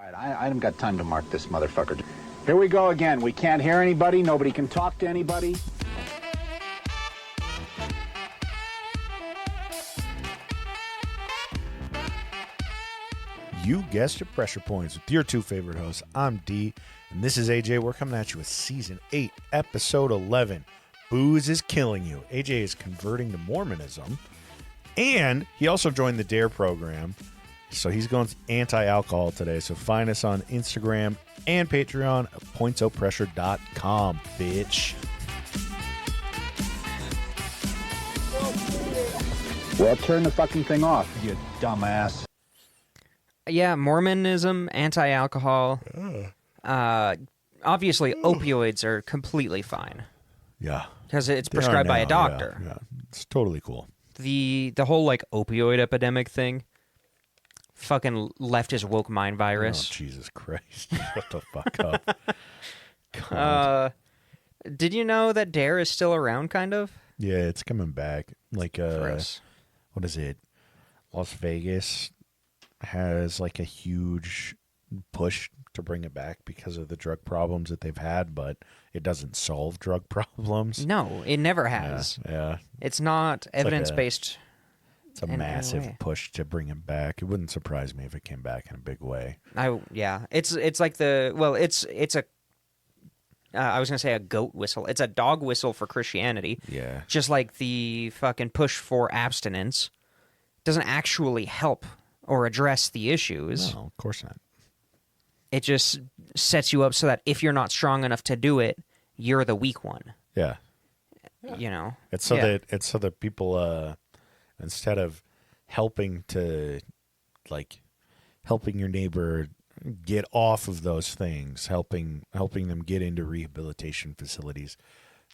All right, I haven't got time to mark this motherfucker. Here we go again. We can't hear anybody. Nobody can talk to anybody. You guessed your Pressure Points with your two favorite hosts. I'm D, and this is AJ. We're coming at you with Season 8, Episode 11. Booze is killing you. AJ is converting to Mormonism, and he also joined the DARE program, so he's going anti-alcohol today. So find us on Instagram and Patreon at pointsopressure.com, bitch. Well, turn the fucking thing off, you dumbass. Yeah, Mormonism, anti-alcohol. Obviously, opioids are completely fine. Yeah. Because it's prescribed by a doctor. Yeah. It's totally cool. The whole, opioid epidemic thing, fucking leftist woke mind virus. Oh, Jesus Christ. Shut the fuck up. God. Did you know that DARE is still around, kind of? Yeah, it's coming back. What is it? Las Vegas has a huge push to bring it back because of the drug problems that they've had, but it doesn't solve drug problems. No, it never has. Yeah. It's not evidence-based. It's a massive push to bring it back. It wouldn't surprise me if it came back in a big way. It's like it's a I was going to say a goat whistle. It's a dog whistle for Christianity. Yeah. Just like the fucking push for abstinence doesn't actually help or address the issues. No, of course not. It just sets you up so that if you're not strong enough to do it, you're the weak one. Yeah. You know. It's so that people instead of helping your neighbor get off of those things, helping them get into rehabilitation facilities,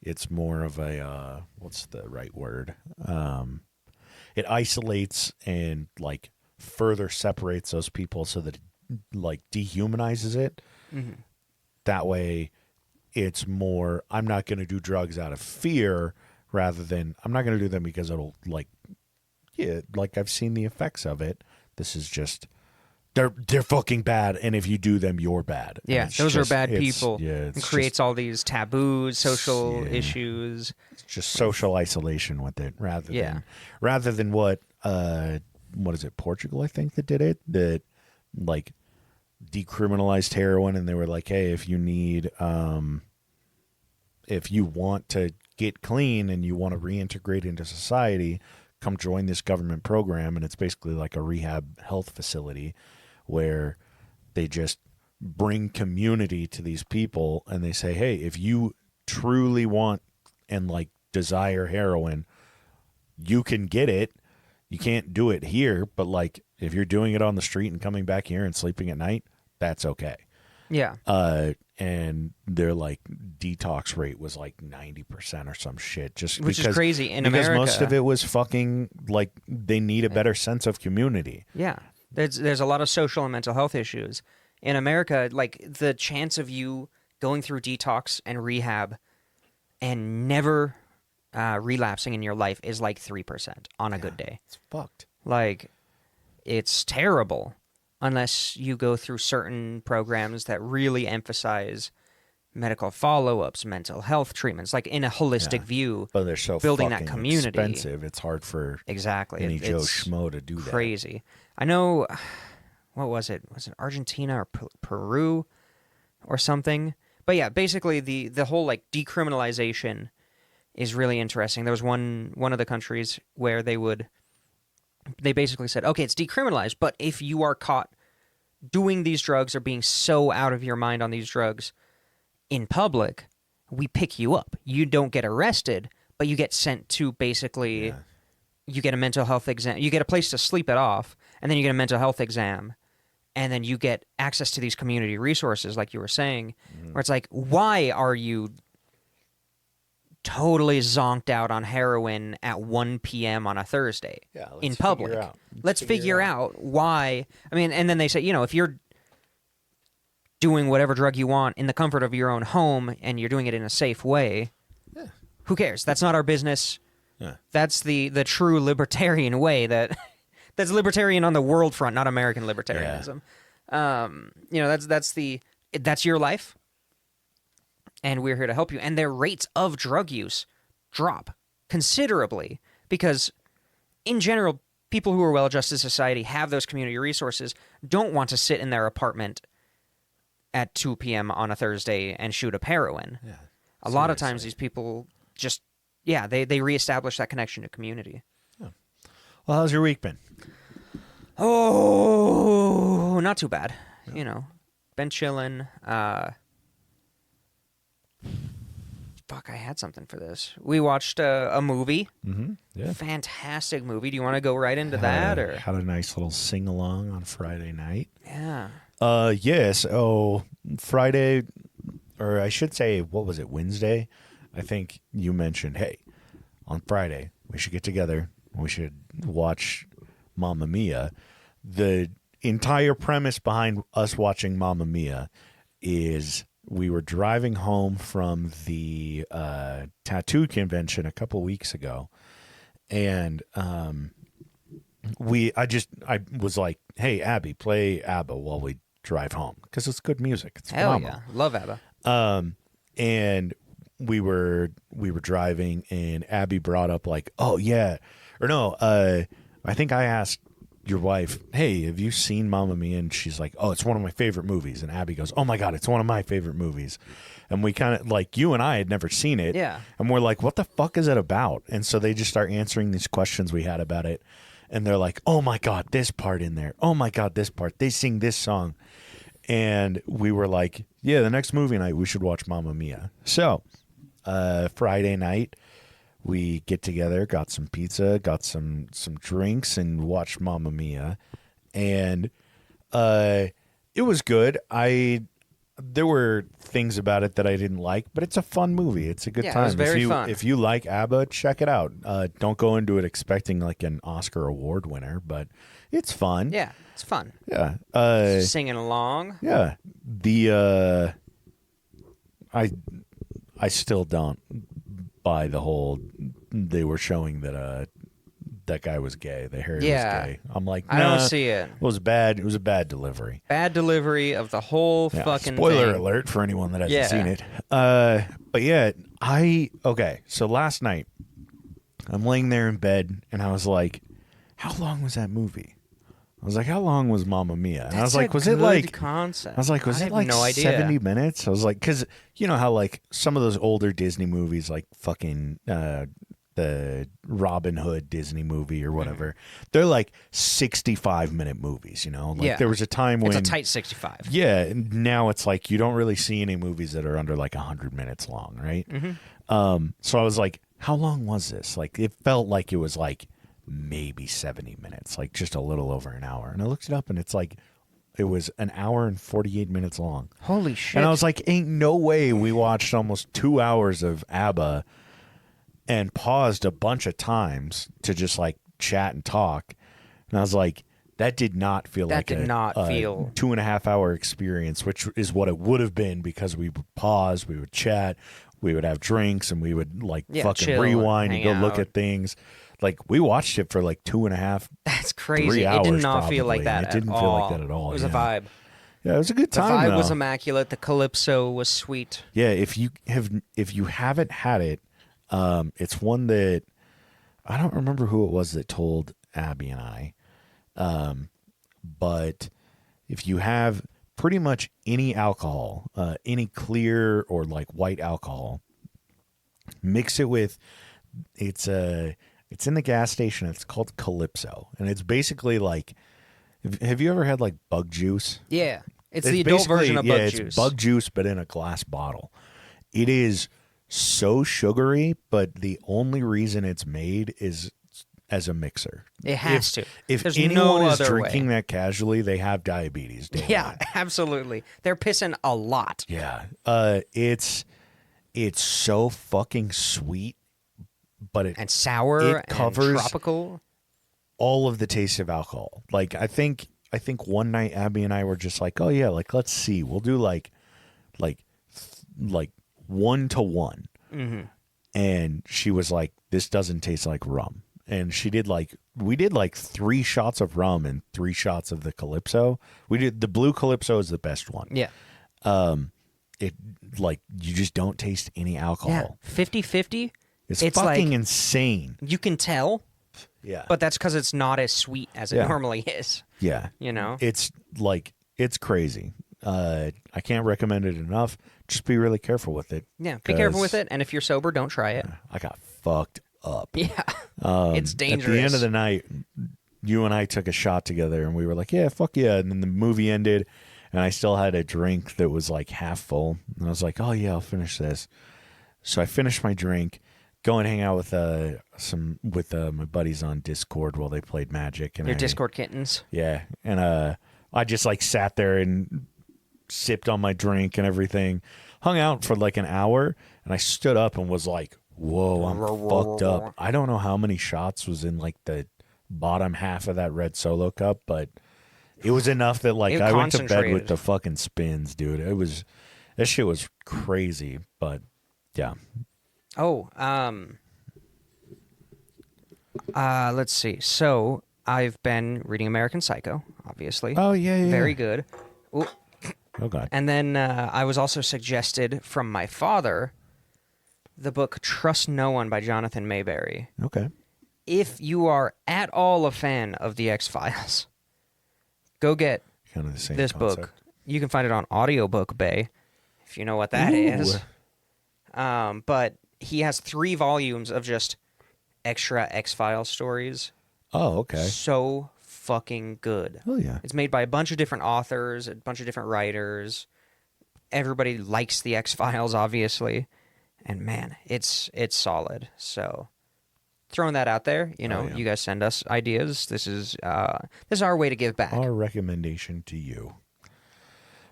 it's more of a what's the right word? It isolates and further separates those people so that it dehumanizes it. Mm-hmm. That way it's more, I'm not going to do drugs out of fear rather than I'm not going to do them because it'll I've seen the effects of it. This is just they're fucking bad, and if you do them, you're bad. Yeah, those are bad people. Yeah, it creates all these taboos, social issues. It's just social isolation with it, rather than what is it, Portugal, I think, that did it, that decriminalized heroin, and they were like, hey, if you want to get clean and you want to reintegrate into society, come join this government program. And it's basically like a rehab health facility where they just bring community to these people, and they say, hey, if you truly want and desire heroin, you can get it. You can't do it here, but if you're doing it on the street and coming back here and sleeping at night, that's okay. Yeah. And their detox rate was 90% or some shit, which is crazy in America. Because most of it was fucking they need a better sense of community. Yeah. There's a lot of social and mental health issues in America. The chance of you going through detox and rehab and never relapsing in your life is 3% on a good day. It's fucked. It's terrible unless you go through certain programs that really emphasize medical follow-ups, mental health treatments, in a holistic view. But they're so building fucking that community. Expensive. It's hard for any Joe Schmo to do that. Crazy. I know, what was it? Was it Argentina or Peru or something? But yeah, basically the whole decriminalization is really interesting. There was one of the countries where they basically said, okay, it's decriminalized, but if you are caught doing these drugs or being so out of your mind on these drugs in public, we pick you up. You don't get arrested, but you get sent to basically, you get a mental health exam. You get a place to sleep it off, and then you get a mental health exam, and then you get access to these community resources, like you were saying, where it's why are you totally zonked out on heroin at 1 p.m. on a Thursday in public? Let's figure out why. I mean, and then they say, if you're doing whatever drug you want in the comfort of your own home and you're doing it in a safe way, who cares? That's not our business. Yeah. That's the true libertarian way. That's libertarian on the world front, not American libertarianism. That's your life, and we're here to help you. And their rates of drug use drop considerably because, in general, people who are well-adjusted to society have those community resources, don't want to sit in their apartment at 2 p.m. on a Thursday and shoot up heroin. Yeah, a lot of times these people just, they reestablish that connection to community. Yeah. Well, how's your week been? Oh, not too bad. Yeah. Been chilling. Fuck, I had something for this. We watched a movie. Mm-hmm. Yeah. Fantastic movie. Do you want to go right into that? Or had a nice little sing-along on Friday night. Yeah. Yes. Oh, Friday, or I should say, what was it, Wednesday? I think you mentioned, hey, on Friday, we should get together. We should watch Mamma Mia. The entire premise behind us watching Mamma Mia is we were driving home from the tattoo convention a couple weeks ago, and I was like, hey, Abby, play ABBA while we drive home because it's good music. It's Hell phenomenal. yeah, love ABBA. And we were driving, and Abby brought up like, oh yeah, or no, I think I asked your wife, hey, have you seen Mamma Mia? And she's like, oh, it's one of my favorite movies. And Abby goes, oh my God, it's one of my favorite movies. And we kind of, like, you and I had never seen it. Yeah. And we're like, what the fuck is it about? And so they just start answering these questions we had about it. And they're like, oh my God, this part in there. Oh my God, this part. They sing this song. And we were like, yeah, the next movie night, we should watch Mamma Mia. So Friday night, we get together, got some pizza, got some drinks, and watched Mamma Mia. And it was good. There were things about it that I didn't like, but it's a fun movie. It's a good time. It was very fun. If you like ABBA, check it out. Don't go into it expecting like an Oscar award winner, but it's fun. Yeah, it's fun. Yeah. Singing along. Yeah. I still don't buy the whole they were showing that that guy was gay. They heard he was gay. I'm like, nah, I don't see it. It was bad. It was a bad delivery. Bad delivery of the whole fucking spoiler thing. alert for anyone that hasn't seen it. But yeah, so last night I'm laying there in bed and I was like, how long was that movie? I was like, how long was Mamma Mia? And I was like, was it like concept? I was like, was it like no idea. 70 minutes? I was like, because you know how like some of those older Disney movies, like fucking the Robin Hood Disney movie or whatever, they're like 65-minute movies. You know, like there was a time when it's a tight 65. Yeah, and now it's like you don't really see any movies that are under like 100 minutes long, right? Mm-hmm. So I was like, how long was this? Like, it felt like it was like maybe 70 minutes, like just a little over an hour. And I looked it up and it's like it was an hour and 48 minutes long. Holy shit. And I was like, ain't no way we watched almost 2 hours of ABBA and paused a bunch of times to just like chat and talk. And I was like, that did not feel like a 2.5 hour experience, which is what it would have been because we would pause, we would chat, we would have drinks, and we would like fucking rewind and go look at things. Like, we watched it for like 2.5. That's crazy. 3 hours, it did not probably. feel like that. It didn't feel like that at all. It was a vibe. Yeah, it was a good time. The vibe was immaculate. The calypso was sweet. Yeah, if you haven't had it, it's one that I don't remember who it was that told Abby and I, but if you have pretty much any alcohol, any clear or like white alcohol, mix it with it's in the gas station. It's called Calypso, and it's basically like, have you ever had like bug juice? Yeah, it's the adult version of bug juice. It's bug juice, but in a glass bottle. It is so sugary, but the only reason it's made is as a mixer. It has to. If There's anyone no is other drinking way. that casually, they have diabetes. Yeah, absolutely. They're pissing a lot. Yeah, it's so fucking sweet, but and sour it covers and tropical. All of the taste of alcohol. Like I think one night Abby and I were just like, oh yeah, like let's see, we'll do like 1 to 1, and she was like, this doesn't taste like rum, and we did like 3 shots of rum and 3 shots of the Calypso. We did the blue Calypso is the best one. Yeah. It like you just don't taste any alcohol. Yeah. 50-50. It's It's fucking like- insane. You can tell, Yeah. but that's because it's not as sweet as it Yeah. normally is. Yeah. You know? It's like it's crazy. I can't recommend it enough. Just be really careful with it. Yeah. Be careful 'cause with it, and if you're sober, don't try it. I got fucked up. Yeah. It's dangerous. At the end of the night, you and I took a shot together, and we were like, "Yeah, fuck yeah!" And then the movie ended, and I still had a drink that was like half full, and I was like, "Oh yeah, I'll finish this." So I finished my drink, go and hang out with my buddies on Discord while they played Magic. And Your Discord kittens. yeah, and I just like sat there and sipped on my drink and everything, hung out for like an hour, and I stood up and was like, "Whoa, I'm fucked up." I don't know how many shots was in like the bottom half of that red Solo cup, but it was enough that like It I went to bed concentrated. with the fucking spins, dude. That shit was crazy, but yeah. Oh, let's see. So I've been reading American Psycho, obviously. Oh yeah, yeah. Very good. Ooh. Oh god. And then I was also suggested from my father the book Trust No One by Jonathan Mayberry. Okay. If you are at all a fan of the X-Files, go get Kind of the same this concept. book. You can find it on Audiobook Bay, if you know what that is. But he has 3 volumes of just extra X-Files stories. Oh, okay. So fucking good. Oh yeah. It's made by a bunch of different authors, a bunch of different writers. Everybody likes the X-Files, obviously. And man, it's solid. So throwing that out there, you know, yeah. you guys send us ideas. This is our way to give back. Our recommendation to you.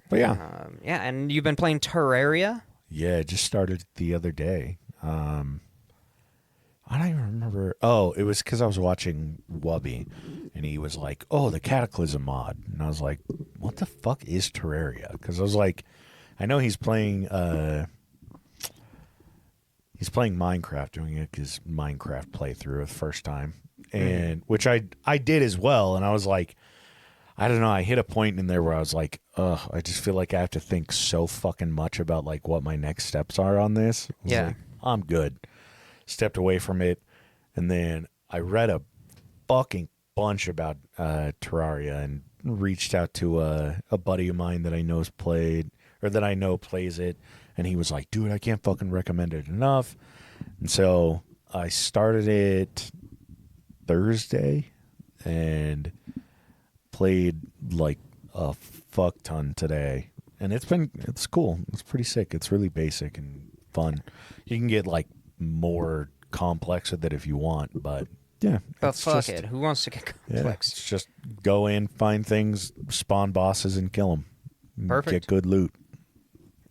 But yeah. Yeah, and you've been playing Terraria? Yeah, it just started the other day. I don't even remember. Oh, it was because I was watching Wubby, and he was like, "Oh, the Cataclysm mod," and I was like, "What the fuck is Terraria?" Because I was like, I know he's playing Minecraft, doing it his Minecraft playthrough the first time, and which I did as well, and I was like, I don't know, I hit a point in there where I was like, ugh, I just feel like I have to think so fucking much about like what my next steps are on this. I was Yeah. like, I'm good. Stepped away from it, and then I read a fucking bunch about Terraria and reached out to a buddy of mine that I know plays it, and he was like, dude, I can't fucking recommend it enough. And so I started it Thursday and played like a fuck ton today, and it's cool. It's pretty sick. It's really basic and fun. You can get like more complex with it if you want, but yeah. But it's fuck just- it. Who wants to get Yeah, complex? it's just go in, find things, spawn bosses, and kill them. Perfect. Get good loot.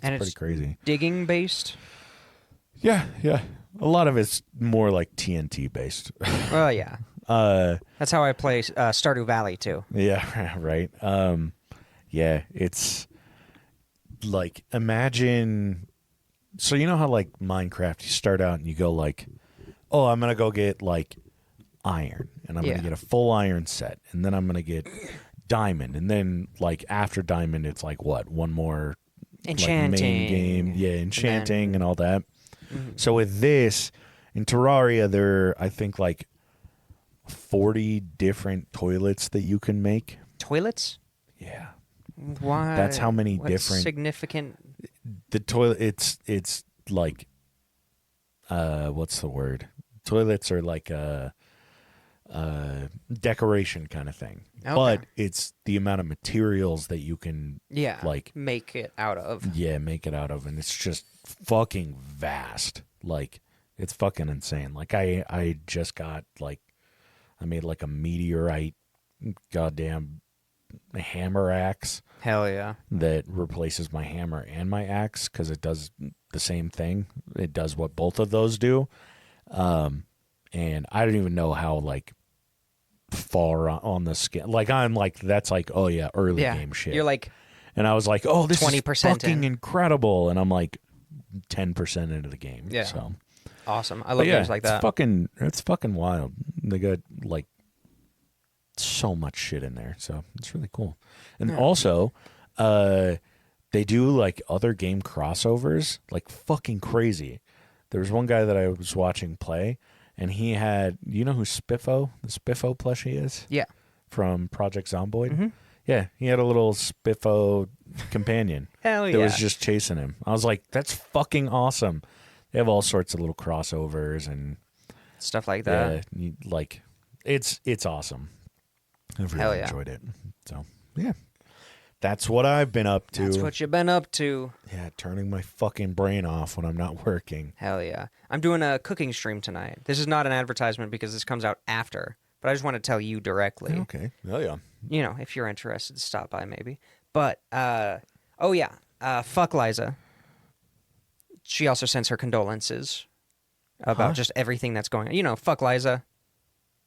And Pretty it's crazy. digging based? Yeah. A lot of it's more like TNT based. Well, yeah. That's how I play Stardew Valley, too. Yeah, right. Yeah, it's like, imagine, so you know how like Minecraft, you start out and you go like, oh, I'm gonna go get like iron, and I'm Yeah. gonna get a full iron set, and then I'm gonna get diamond, and then like after diamond, it's like what, one more like Enchanting. main game, yeah, enchanting and all that. So with this in Terraria, there are, I think, like 40 different toilets that you can make. Toilets? Yeah. Why? That's how many what's different- significant. The toilet, it's like, what's the word? Toilets are like a decoration kind of thing. Okay. But it's the amount of materials that you can, Yeah. like, make it out of. yeah, make it out of, and it's just fucking vast. Like, it's fucking insane. Like, I just got, like, I made like a meteorite goddamn hammer axe Hell yeah. that replaces my hammer and my axe because it does the same thing. It does what both of those do. And I don't even know how like far on the scale. Like, I'm like, that's like, oh yeah, early Yeah. game shit. You're like, And I was like, oh, this 20% is fucking in. incredible. And I'm like 10% into the game. Yeah. So, awesome. I but love yeah, games like that. It's fucking wild. They got like so much shit in there, so it's really cool. And also, they do like other game crossovers, like fucking crazy. There was one guy that I was watching play, and he had, you know who Spiffo, the Spiffo plushie is? Yeah. From Project Zomboid? Mm-hmm. Yeah, he had a little Spiffo companion Hell that was just chasing him. I was like, that's fucking awesome. They have all sorts of little crossovers and stuff like that. Yeah, like it's awesome. I've Hell really yeah. enjoyed it. So yeah, that's what I've been up to. That's what you've been up to. Yeah, turning my fucking brain off when I'm not working. Hell yeah. I'm doing a cooking stream tonight. This is not an advertisement because this comes out after, but I just want to tell you directly. Okay. Oh yeah. You know, if you're interested, stop by maybe. But, fuck Liza. She also sends her condolences about just everything that's going on. You know, fuck Liza.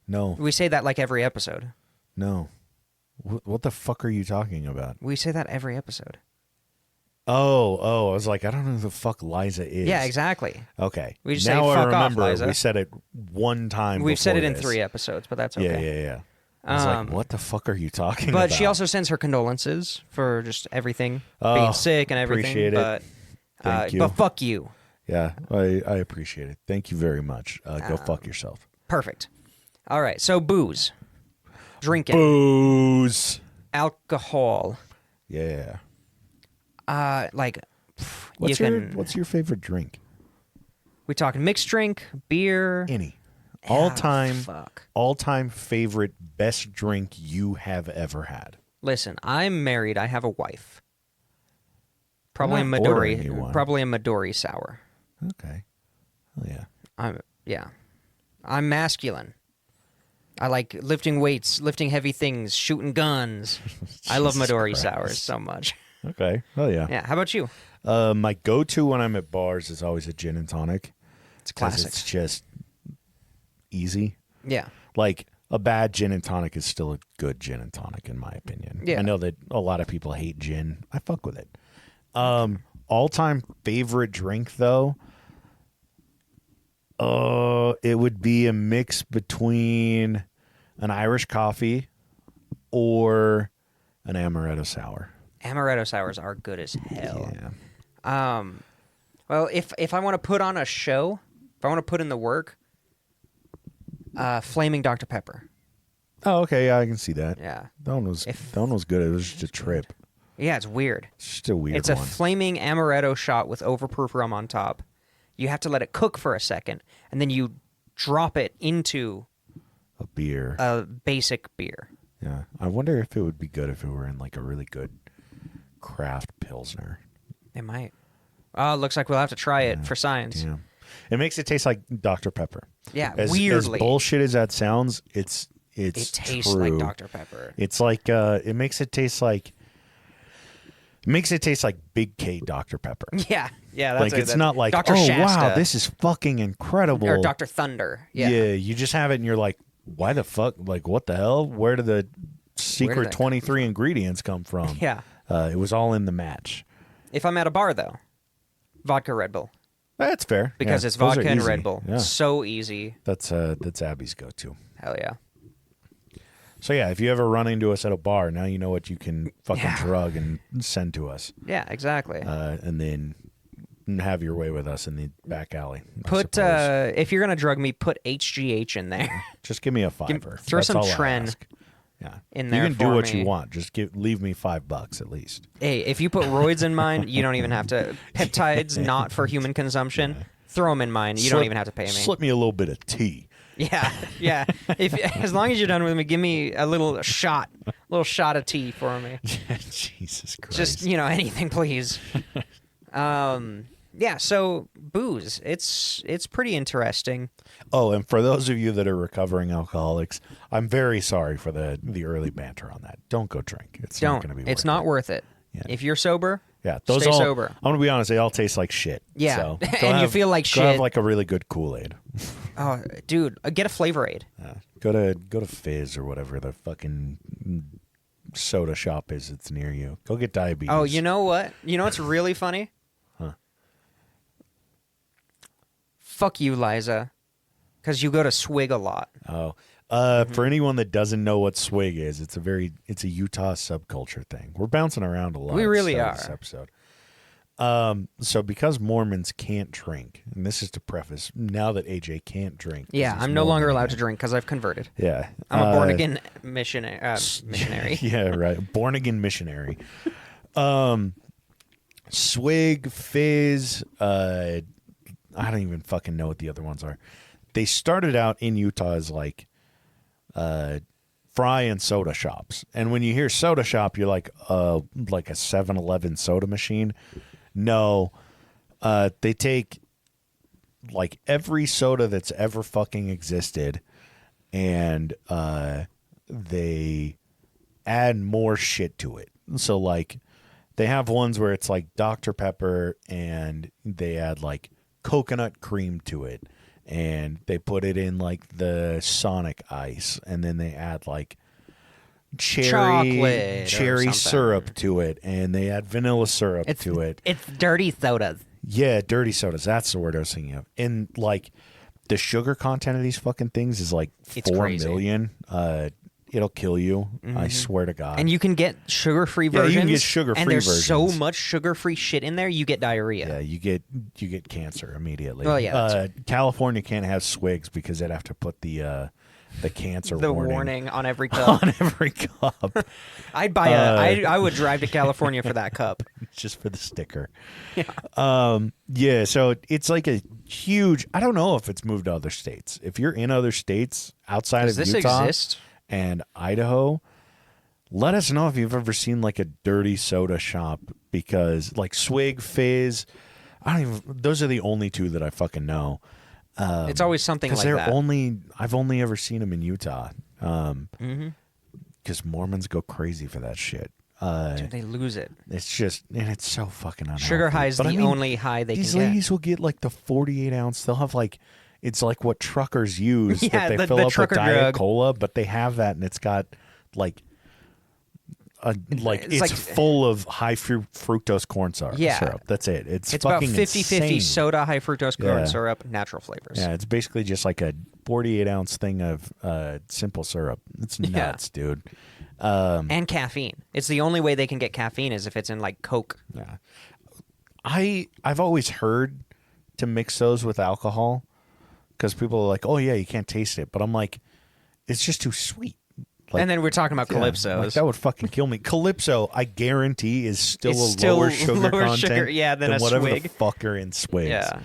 No. We say that like every episode. No. What the fuck are you talking about? We say that every episode. Oh, I was like, I don't know who the fuck Liza is. Yeah, exactly. Okay. We just now say, I fuck off, remember Liza. we said it one time We've said it before in this. 3 episodes, but that's okay. Yeah. I was like, what the fuck are you talking about? But she also sends her condolences for just everything, Oh, being sick and everything. appreciate it. But, Thank you. But fuck you. Yeah, I appreciate it. Thank you very much. Go fuck yourself. Perfect. All right, so booze. Drinking. Booze. Alcohol. Yeah. What's your favorite drink? We talking mixed drink, beer? Any. All time favorite best drink you have ever had. Listen, I'm married. I have a wife. Probably a I'm not ordering you Midori. one. Probably a Midori sour. Okay. Oh yeah. I'm masculine. I like lifting weights, lifting heavy things, shooting guns. I love Jesus Midori Christ. sours so much. Okay. Oh yeah. Yeah. How about you? My go-to when I'm at bars is always a gin and tonic. It's 'Cause classic. It's just easy. Yeah. Like a bad gin and tonic is still a good gin and tonic in my opinion. Yeah. I know that a lot of people hate gin. I fuck with it. All-time favorite drink though, it would be a mix between an Irish coffee or an amaretto sour. Amaretto sours are good as hell. Yeah. Well, if I want to put on a show, if I want to put in the work, flaming Dr. Pepper. Oh, okay. Yeah, I can see that. Yeah. That one was good. It was just a trip. Yeah, it's weird. It's just a weird It's a one. flaming amaretto shot with overproof rum on top. You have to let it cook for a second, and then you drop it into A beer. a basic beer. Yeah. I wonder if it would be good if it were in like a really good craft pilsner. It might. Oh, looks like we'll have to try it for science. Yeah. It makes it taste like Dr. Pepper. Yeah, As weirdly. bullshit as that sounds, it's It tastes true. like Dr. Pepper. It's like it makes it taste like Big K Dr. Pepper. Yeah, that's Like it's not like, Dr. oh Shasta wow, this is fucking incredible. or Dr. Thunder. Yeah. You just have it and you're like, why the fuck? Like what the hell? Where did the secret that come 23 ingredients come from? Yeah. It was all in the match. If I'm at a bar though, vodka Red Bull That's fair. because Yeah, it's those are vodka and easy. Red Bull. Yeah. So easy. That's Abby's go-to. Hell yeah. So yeah, if you ever run into us at a bar, now you know what you can fucking Yeah. drug and send to us, Yeah, exactly. and then have your way with us in the back alley. I Put suppose. if you're gonna drug me, put HGH in there. Just give me a $5. throw That's some all I Tren ask. Yeah, in you there can do for what me. you want. Just leave me $5 at least. Hey, if you put roids in mine, you don't even have to. Peptides not for human consumption. Throw them in mine. You don't even have to pay me. Slip me a little bit of tea. Yeah. If as long as you're done with me, give me a little shot of tea for me. Jesus Christ. Just anything, please. Yeah. So booze, it's pretty interesting. Oh, and for those of you that are recovering alcoholics, I'm very sorry for the early banter on that. Don't go drink. It's not going to be. It's worth not it. worth it. Yeah. If you're sober, Yeah, those stay all. sober. I'm gonna be honest. They all taste like shit. Yeah, so and go you have- feel like go have shit. like a really good Kool-Aid. Oh, dude, get a Flavor Aid. Go to Fizz or whatever the fucking soda shop is that's near you. Go get diabetes. Oh, you know what? You know what's really funny? Huh. Fuck you, Liza. because you go to Swig a lot. Oh, for anyone that doesn't know what Swig is, it's a Utah subculture thing. We're bouncing around a lot. We really are. This episode. So because Mormons can't drink, and this is to preface, now that AJ can't drink. Yeah, I'm no longer allowed to drink because I've converted. Yeah. I'm a born again missionary. Yeah, right. Born again missionary. Swig, Fizz, I don't even fucking know what the other ones are. They started out in Utah as like fry and soda shops. And when you hear soda shop, you're like a 7-Eleven soda machine. No, they take like every soda that's ever fucking existed and they add more shit to it. So like they have ones where it's like Dr. Pepper and they add like coconut cream to it and they put it in like the Sonic ice and then they add like cherry syrup to it and they add vanilla syrup to it. It's dirty sodas. Yeah, dirty sodas. That's the word I was thinking of. And like the sugar content of these fucking things is like 4 million. It'll kill you. I swear to God. And you can get sugar-free versions. Yeah, you can get sugar-free and there's versions. so much sugar-free shit in there, you get diarrhea. Yeah, you get cancer immediately. Well, yeah, California can't have Swigs because they'd have to put the cancer warning on every cup. on every cup. I'd buy I would drive to California for that cup. Just for the sticker. Yeah. So it's like a huge. I don't know if it's moved to other states. If you're in other states outside Does of this Utah exist? and Idaho, let us know if you've ever seen like a dirty soda shop because like Swig, Fizz, those are the only two that I fucking know. It's always something like that. I've only ever seen them in Utah. Because Mormons go crazy for that shit. Dude, they lose it. It's just, and it's so fucking unhealthy. Sugar high is the only high they can get. These ladies will get like the 48 ounce. They'll have like, it's like what truckers use that they fill up with Diet Cola, but they have that and it's got like, it's full of high fructose corn syrup. That's it. It's about fucking 50-50 soda, high fructose corn syrup, natural flavors. Yeah, it's basically just like a 48 ounce thing of simple syrup. It's nuts, dude. And caffeine. It's the only way they can get caffeine is if it's in like Coke. Yeah. I've always heard to mix those with alcohol because people are like, oh yeah, you can't taste it. But I'm like, it's just too sweet. Like, and then we're talking about Calypsos. Like, that would fucking kill me. Calypso, I guarantee, is still lower sugar content than a whatever Swig. the fuck are in Swigs. Yeah.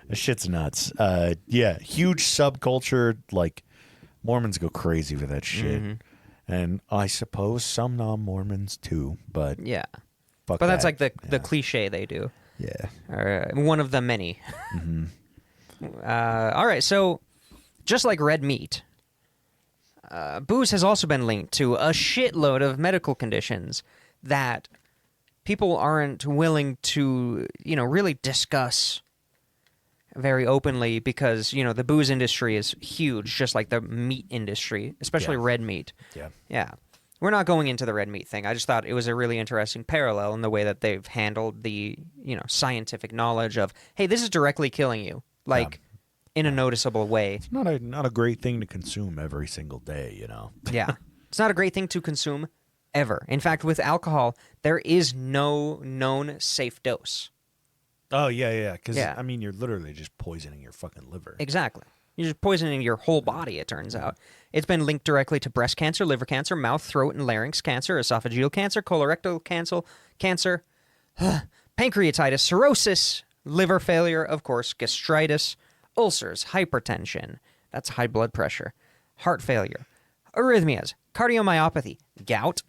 That shit's nuts. Huge subculture. Like, Mormons go crazy for that shit. And I suppose some non-Mormons too, but yeah. Fuck but that's that. like the cliche they do. Yeah. Or one of the many. All right, so just like red meat, booze has also been linked to a shitload of medical conditions that people aren't willing to, really discuss very openly because, the booze industry is huge, just like the meat industry, especially red meat. Yeah. Yeah. We're not going into the red meat thing. I just thought it was a really interesting parallel in the way that they've handled the, scientific knowledge of, hey, this is directly killing you, in a noticeable way. It's not a great thing to consume every single day, Yeah. It's not a great thing to consume ever. In fact, with alcohol, there is no known safe dose. Oh, yeah. Because, you're literally just poisoning your fucking liver. Exactly. You're just poisoning your whole body, it turns out. It's been linked directly to breast cancer, liver cancer, mouth, throat, and larynx cancer, esophageal cancer, colorectal cancer, pancreatitis, cirrhosis, liver failure, of course, gastritis, ulcers, hypertension, that's high blood pressure, heart failure, arrhythmias, cardiomyopathy, gout,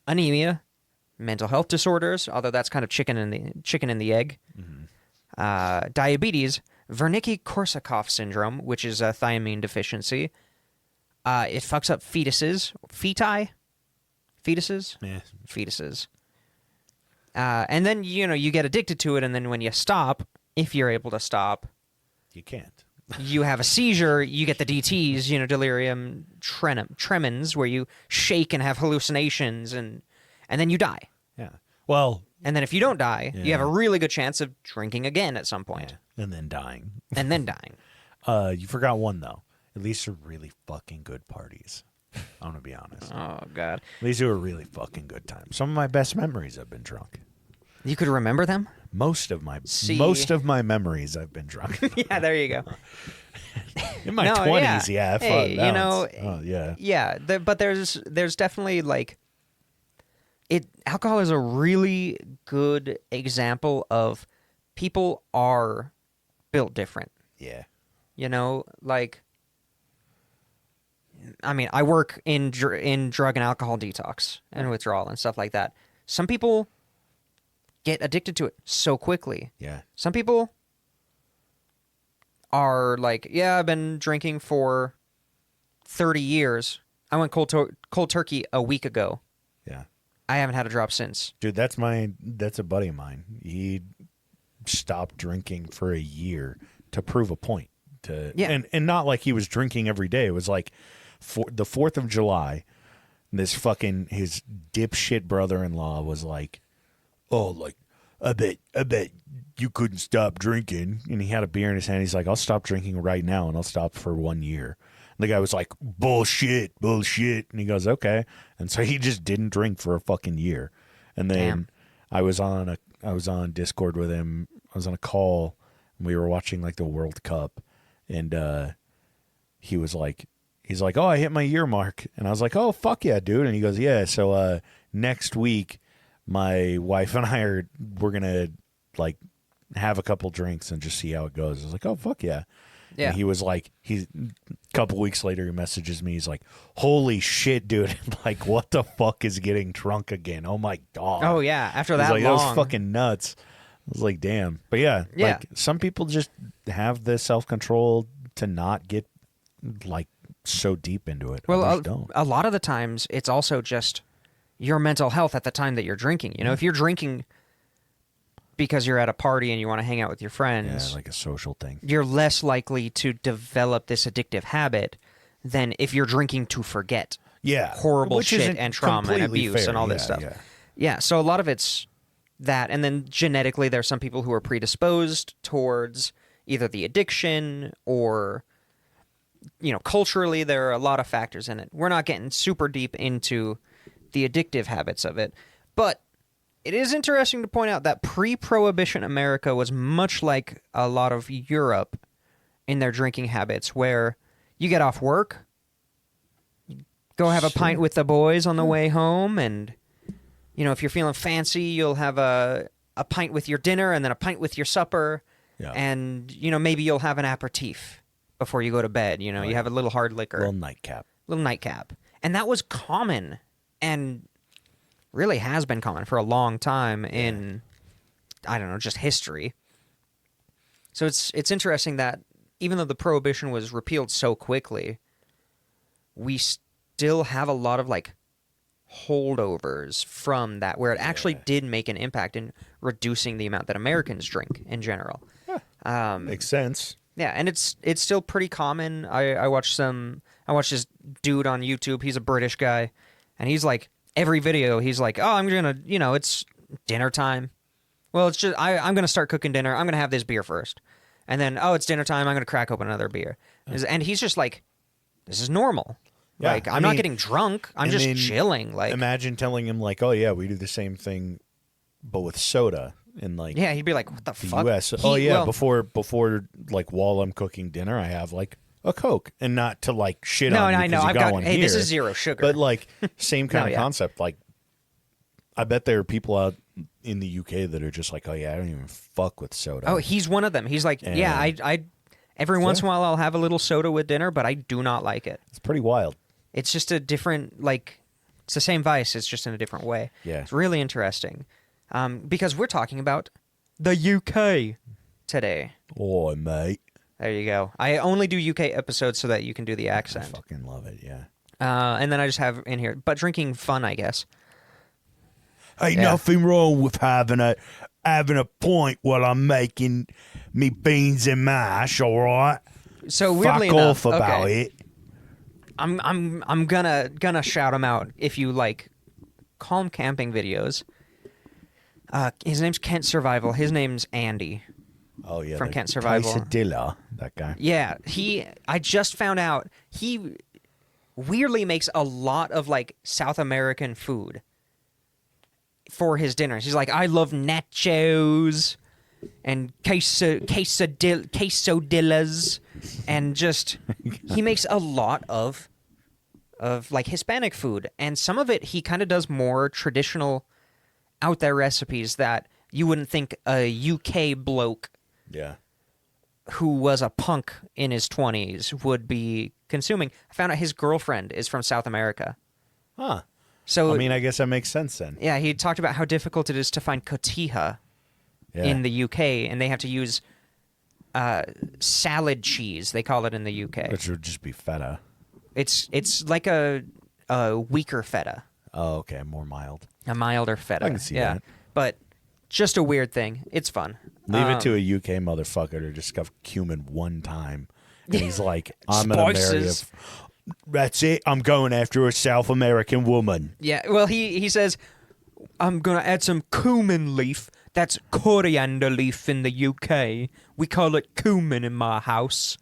anemia, mental health disorders, although that's kind of chicken in the egg, diabetes, Wernicke-Korsakoff syndrome, which is a thiamine deficiency. It fucks up fetuses. Fetuses? Yeah. Fetuses. And then, you get addicted to it, and then when you stop, if you're able to stop... You can't. You have a seizure, you get the DTs, delirium tremens, where you shake and have hallucinations, and then you die. Yeah. Well... And then if you don't die, you have a really good chance of drinking again at some point. Yeah. And then dying. You forgot one though. At least they're really fucking good parties. I'm gonna be honest. Oh God. At least they were really fucking good times. Some of my best memories I've been drunk. You could remember them? Most of my memories I've been drunk. Yeah, there you go. In my 20s, yeah. fuck, Hey, you know, yeah. Yeah, but there's definitely like alcohol is a really good example of people are built different. Yeah. You know, like I mean, I work in drug and alcohol detox and withdrawal and stuff like that. Some people get addicted to it so quickly. Yeah. Some people are like, yeah, I've been drinking for 30 years. I went cold turkey a week ago. Yeah. I haven't had a drop since. Dude, that's a buddy of mine. He stopped drinking for a year to prove a point. And not like he was drinking every day. It was like for the 4th of July, his dipshit brother-in-law was like, oh, like, I bet you couldn't stop drinking. And he had a beer in his hand. He's like, I'll stop drinking right now and I'll stop for 1 year. And the guy was like, bullshit. And he goes, okay. And so he just didn't drink for a fucking year. And then I was on Discord with him. I was on a call and we were watching like the World Cup. And he's like, oh, I hit my year mark. And I was like, oh, fuck yeah, dude. And he goes, yeah. So next week, my wife and we're going to like have a couple drinks and just see how it goes. I was like, oh, fuck yeah. Yeah. And he was like, a couple weeks later, he messages me. He's like, holy shit, dude. Like, what the fuck is getting drunk again? Oh my God. Oh yeah. After that like, long. That was fucking nuts. I was like, damn. But yeah, like some people just have the self-control to not get like so deep into it. Well, a lot of the times it's also just your mental health at the time that you're drinking. You know, if you're drinking because you're at a party and you want to hang out with your friends, like a social thing, you're less likely to develop this addictive habit than if you're drinking to forget horrible shit and trauma and abuse and all this stuff. Yeah, so a lot of it's that, and then genetically there's some people who are predisposed towards either the addiction or, you know, culturally there are a lot of factors in it. We're not getting super deep into the addictive habits of it, but it is interesting to point out that pre-Prohibition America was much like a lot of Europe in their drinking habits, where you get off work, go have a pint with the boys on the way home, and, you know, if you're feeling fancy, you'll have a pint with your dinner and then a pint with your supper, and, you know, maybe you'll have an aperitif before you go to bed. You know, you have a little hard liquor. Little nightcap. And that was common, and really has been common for a long time in, I don't know, just history. So it's interesting that even though the Prohibition was repealed so quickly, we still have a lot of, like, holdovers from that, where it actually did make an impact in reducing the amount that Americans drink in general. Makes sense. Yeah, and it's still pretty common. I watched this dude on YouTube. He's a British guy, and he's like, every video he's like, oh, I'm gonna, you know, it's dinner time. Well, it's just I'm gonna start cooking dinner. I'm gonna have this beer first, and then it's dinner time. I'm gonna crack open another beer, and he's just like, this is normal. Yeah, like, I'm not getting drunk. I'm just chilling. Like, imagine telling him like, oh yeah, we do the same thing, but with soda. And like, yeah, he'd be like, what the fuck? US. Before like while I'm cooking dinner, I have like a Coke, and not to like shit on you. I know. Hey, this is zero sugar. But like, same kind of concept. Like, I bet there are people out in the UK that are just like, oh yeah, I don't even fuck with soda. Oh, he's one of them. He's like, I every once in a while I'll have a little soda with dinner, but I do not like it. It's pretty wild. It's just a different, like, it's the same vice. It's just in a different way. Yeah. It's really interesting. Because we're talking about the UK today. Oh, mate. There you go. I only do UK episodes so that you can do the accent. I fucking love it, yeah. And then I just have in here, but drinking fun, I guess. Ain't nothing wrong with having a point while I'm making me beans and mash, all right? So weirdly enough, off about it. I'm gonna shout him out if you like calm camping videos. His name's Kent Survival. His name's Andy. Oh yeah, from Kent Survival. Quesadilla. that guy. Yeah, I just found out he weirdly makes a lot of like South American food for his dinners. He's like, I love nachos and quesadillas, and just he makes a lot of like Hispanic food, and some of it he kind of does more traditional out there recipes that you wouldn't think a UK bloke Yeah. who was a punk in his 20s would be consuming. I found out his girlfriend is from South America. Huh. So I mean, I guess that makes sense then. yeah, he talked about how difficult it is to find cotija in the UK, and they have to use salad cheese. They call it in the UK. Which would just be feta. It's like a weaker feta, Oh, okay. More mild. a milder feta. I can see yeah, that. but just a weird thing. It's fun. Leave it to a UK motherfucker to just scuff cumin one time. And he's like, I'm going to marry Spices. That's it. I'm going after a South American woman. Yeah, well, he says, I'm going to add some cumin leaf. That's coriander leaf in the UK. We call it cumin in my house.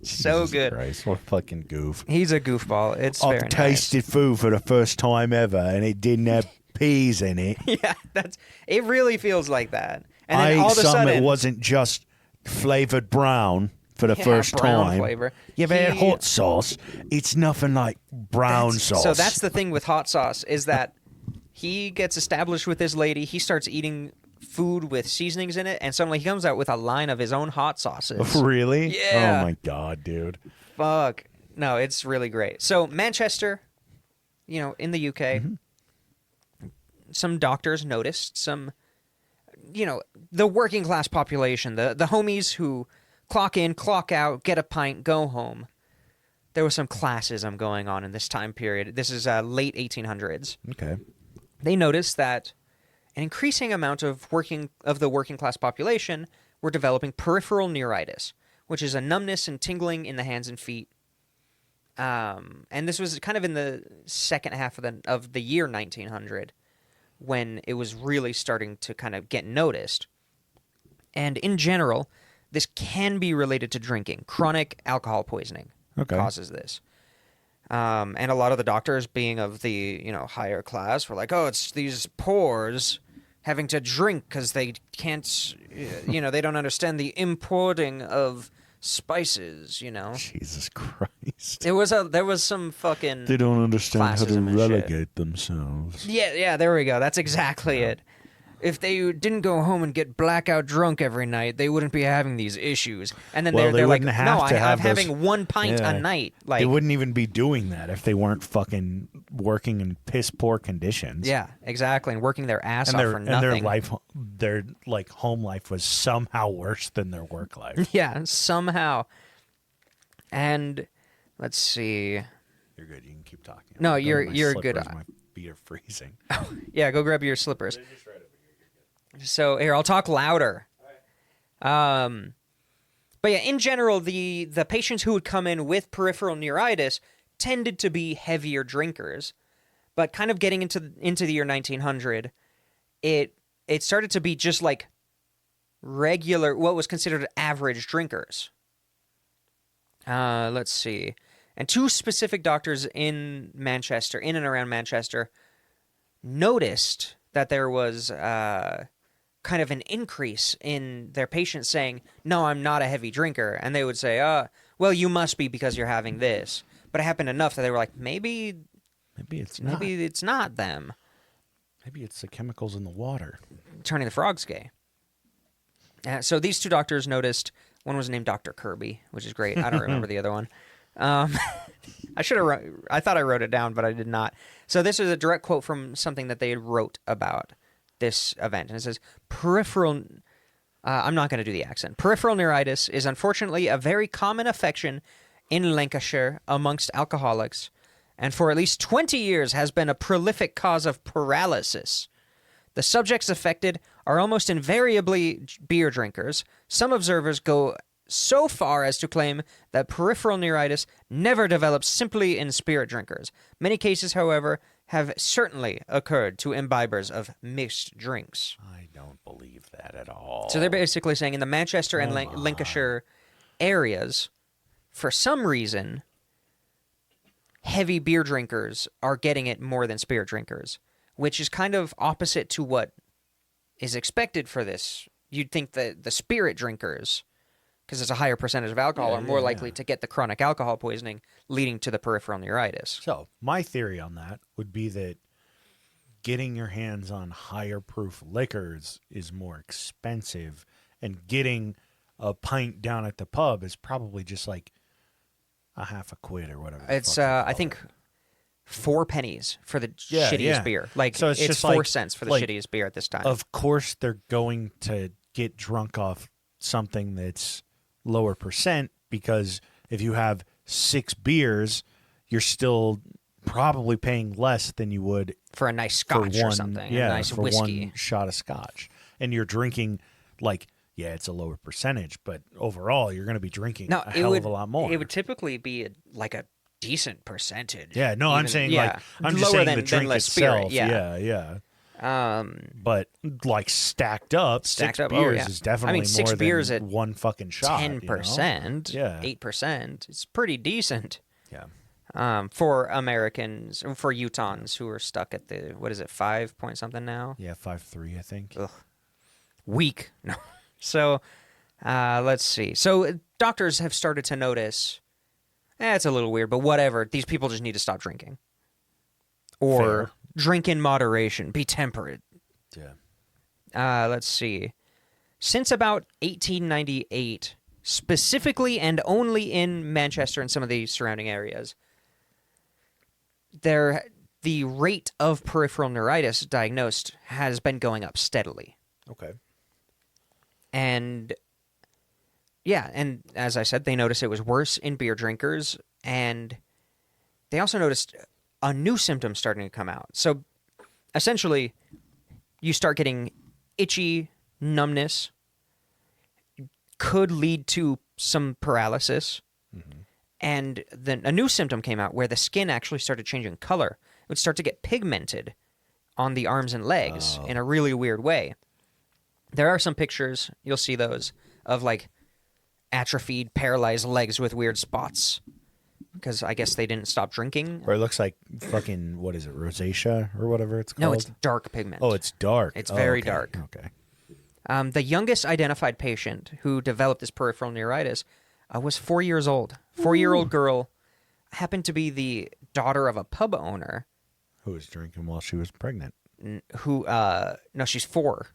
So Jesus good. Christ, what a fucking goof. He's a goofball. It's very I've tasted food for the first time ever, and it didn't have peas in it. nice. Yeah, it really feels like that. And I then ate all of a some sudden, that wasn't just flavored brown for the Yeah, first brown time. flavor. You ever had He- hot sauce? It's nothing like brown sauce. So that's the thing with hot sauce is that he gets established with this lady. He starts eating food with seasonings in it, and suddenly he comes out with a line of his own hot sauces. Really? Yeah. Oh my god, dude. Fuck. No, it's really great. So Manchester, in the UK, some doctors noticed some, the working class population, the homies who clock in, clock out, get a pint, go home. There was some classism going on in this time period. This is late 1800s. Okay. They noticed that an increasing amount of the working class population were developing peripheral neuritis, which is a numbness and tingling in the hands and feet. And this was kind of in the second half of the year 1900 when it was really starting to kind of get noticed. And in general, this can be related to drinking. Chronic alcohol poisoning causes this. And a lot of the doctors, being of the higher class, were like, "Oh, it's these poors having to drink because they can't, they don't understand the importing of spices." Jesus Christ. There was some fucking They don't understand how to classism and shit. relegate themselves. Yeah, there we go. That's exactly it. If they didn't go home and get blackout drunk every night, they wouldn't be having these issues. And then Well, they they're like, wouldn't have "No, to I'm have those- having one pint Yeah. a night." Like, They wouldn't even be doing that if they weren't fucking working in piss poor conditions. yeah, exactly, and working their ass And off their for and nothing. their like home life was somehow worse than their work life. Yeah, somehow. And let's see. You're good. You can keep talking. No, I'm going to my you're good. slippers. My feet are freezing. Yeah, go grab your slippers. So here, I'll talk louder. But yeah, in general, the patients who would come in with peripheral neuritis tended to be heavier drinkers. But kind of getting into the year 1900, it started to be just like regular, what was considered average drinkers. Let's see. And two specific doctors in Manchester, in and around Manchester, noticed that there was kind of an increase in their patients saying, "No, I'm not a heavy drinker." And they would say, well, you must be because you're having this. But it happened enough that they were like, maybe it's not. it's not them. Maybe it's the chemicals in the water. Turning the frogs gay. So these two doctors noticed, one was named Dr. Kirby, which is great. I don't remember the other one. I thought I wrote it down, but I did not. So this is a direct quote from something that they wrote about this event. And it says, I'm not going to do the accent. Peripheral neuritis is unfortunately a very common affection in Lancashire amongst alcoholics, and for at least 20 years has been a prolific cause of paralysis. The subjects affected are almost invariably beer drinkers. Some observers go so far as to claim that peripheral neuritis never develops simply in spirit drinkers. Many cases, however, have certainly occurred to imbibers of mixed drinks. I don't believe that at all. So they're basically saying in the Manchester and Lancashire areas, for some reason, heavy beer drinkers are getting it more than spirit drinkers, which is kind of opposite to what is expected for this. You'd think that the spirit drinkers, because it's a higher percentage of alcohol, are more likely to get the chronic alcohol poisoning leading to the peripheral neuritis. So my theory on that would be that getting your hands on higher proof liquors is more expensive, and getting a pint down at the pub is probably just like a half a quid or whatever. It's I think 4 pennies for the shittiest beer. Like, so it's just 4 like, cents for the like, shittiest beer at this time. Of course, they're going to get drunk off something that's lower percent, because if you have 6 beers, you're still probably paying less than you would for a nice scotch or something. Yeah, a nice for whiskey. one shot of scotch. And you're drinking, like, yeah, it's a lower percentage, but overall, you're going to be drinking a hell of a lot more. It would typically be like a decent percentage. Yeah, no, I'm saying like I'm just lower saying the drink less itself. spirit. Yeah. But like stacked up, 6 beers is definitely more 6 than beers at one fucking shot. 10%, Yeah. 8%. It's pretty decent. Yeah. For Americans, for Utahns who are stuck at the, what is it, 5 point something now? Yeah, 5.3, I think. Ugh. Weak. No. So, let's see. So doctors have started to notice, it's a little weird, but whatever. These people just need to stop drinking. Or Fair. drink in moderation. Be temperate. Yeah. Let's see. Since about 1898, specifically and only in Manchester and some of the surrounding areas, the rate of peripheral neuritis diagnosed has been going up steadily. Okay. And yeah, and as I said, they noticed it was worse in beer drinkers, and they also noticed a new symptom starting to come out. So essentially, you start getting itchy, numbness, could lead to some paralysis, and then a new symptom came out where the skin actually started changing color. It would start to get pigmented on the arms and legs in a really weird way. There are some pictures, you'll see those, of like atrophied, paralyzed legs with weird spots. Because I guess they didn't stop drinking. Or it looks like fucking, what is it, rosacea or whatever it's called? No, it's dark pigment. Oh, it's dark. It's very okay. dark. Okay. The youngest identified patient who developed this peripheral neuritis was 4 years old. 4-year-old girl, happened to be the daughter of a pub owner. Who was drinking while she was pregnant? No, she's 4.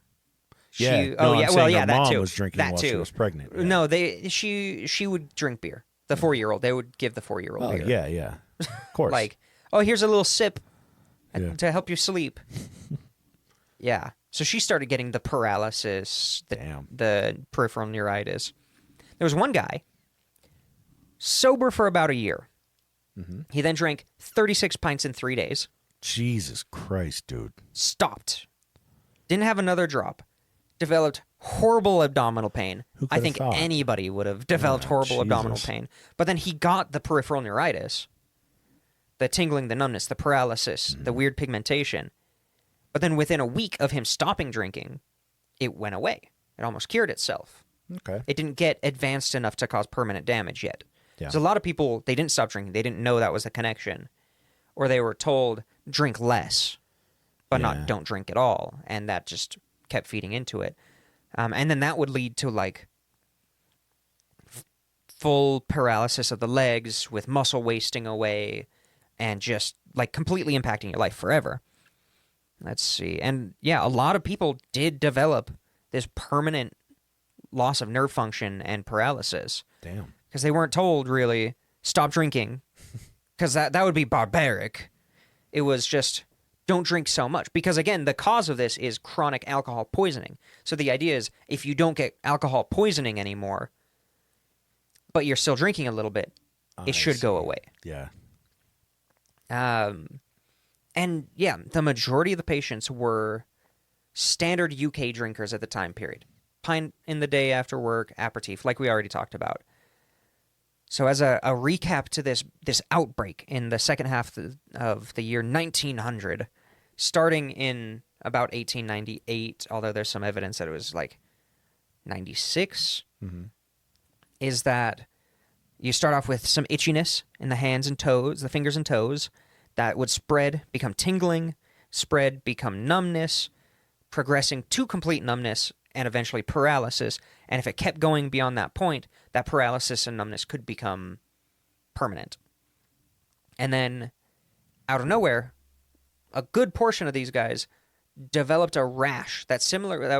Yeah. She, no, I'm saying her that mom too. was drinking that while too. she was pregnant. Yeah. No, she would drink beer. The 4-year-old, they would give the 4-year-old Oh, beer. yeah. Of course. Like, oh, here's a little sip Yeah. to help you sleep. Yeah. So she started getting the paralysis, the peripheral neuritis. There was one guy, sober for about a year. Mm-hmm. He then drank 36 pints in 3 days. Jesus Christ, dude. Stopped. Didn't have another drop. Developed horrible abdominal pain. Who I could've think thought? anybody would have developed horrible abdominal pain. But then he got the peripheral neuritis, the tingling, the numbness, the paralysis, the weird pigmentation. But then within a week of him stopping drinking, it went away. It almost cured itself. Okay. It didn't get advanced enough to cause permanent damage yet. Yeah. So a lot of people, they didn't stop drinking. They didn't know that was the connection. Or they were told, drink less, but not don't drink at all. And that just kept feeding into it. And then that would lead to like full paralysis of the legs with muscle wasting away and just like completely impacting your life forever. Let's see. And yeah, a lot of people did develop this permanent loss of nerve function and paralysis. Damn. Because they weren't told, really, stop drinking. Because that would be barbaric. It was just, don't drink so much. Because, again, the cause of this is chronic alcohol poisoning. So the idea is, if you don't get alcohol poisoning anymore, but you're still drinking a little bit, it should go away. Yeah. And, yeah, the majority of the patients were standard UK drinkers at the time period. Pint in the day after work, aperitif, like we already talked about. So as a recap to this outbreak in the second half of the year 1900, starting in about 1898, although there's some evidence that it was like 96, is that you start off with some itchiness in the hands and toes, the fingers and toes, that would spread, become tingling, spread, become numbness, progressing to complete numbness, and eventually paralysis. And if it kept going beyond that point, that paralysis and numbness could become permanent. And then, out of nowhere, a good portion of these guys developed a rash that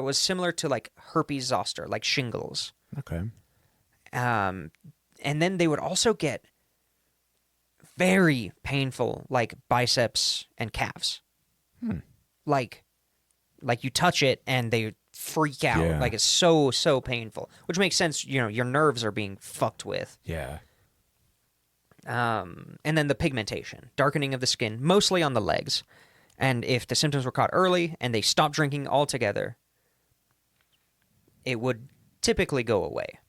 was similar to like herpes zoster, like shingles. Okay. And then they would also get very painful, like biceps and calves. Like you touch it and they freak out. Yeah. Like it's so painful, which makes sense. You know, your nerves are being fucked with. Yeah. And then the pigmentation, darkening of the skin, mostly on the legs. And if the symptoms were caught early and they stopped drinking altogether, it would typically go away.